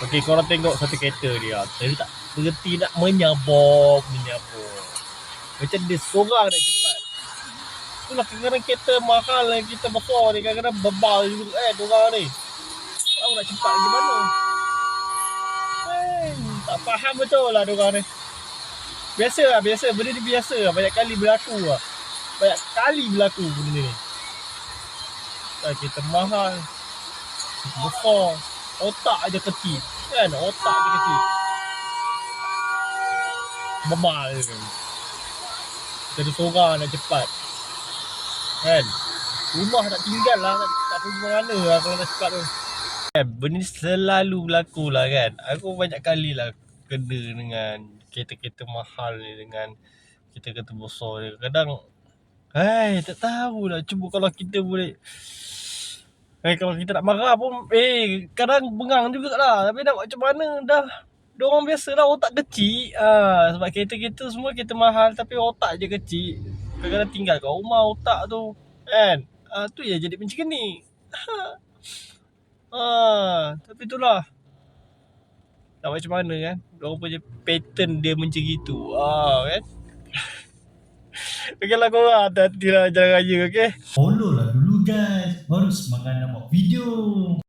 Okey, korang tengok satu kereta dia. Dia tak berhenti nak menyabok. Macam dia seorang nak cepat. Itulah kadang-kadang kereta mahal yang kita besar ni kadang-kadang bebal juga orang ni. Tahu nak cepat lagi mana. Tak faham betul lah diorang ni. Biasa. Benda ni biasa lah. Banyak kali berlaku benda ni. Kereta mahal. Besar. Otak aja kecil. Kan? Otak aja kecil. Bebal kan. Jadi seorang nak cepat. Kan? Rumah tak tinggal lah. Tak pergi mana lah kalau nak cepat tu. Benda ni selalu berlaku lah kan. Aku banyak kali lah kena dengan kereta-kereta mahal ni, dengan kereta-kereta besar ni. Kadang tak tahu lah. Cuba kalau kita boleh kalau kita nak marah pun kadang bengang jugalah. Tapi nak buat macam mana dah. Diorang biasa lah otak kecil. Sebab kereta-kereta semua kereta mahal tapi otak je kecil. Kadang-kadang tinggal kat rumah otak tu. Kan? Tu je jadi macam ni. Tapi itulah. Tak macam mana kan. Diorang punya pattern dia macam gitu. Kan? Okey lah korang. Hati-hati lah jalan raya. Okay? Follow lah dulu guys. Baru semangat nak buat video.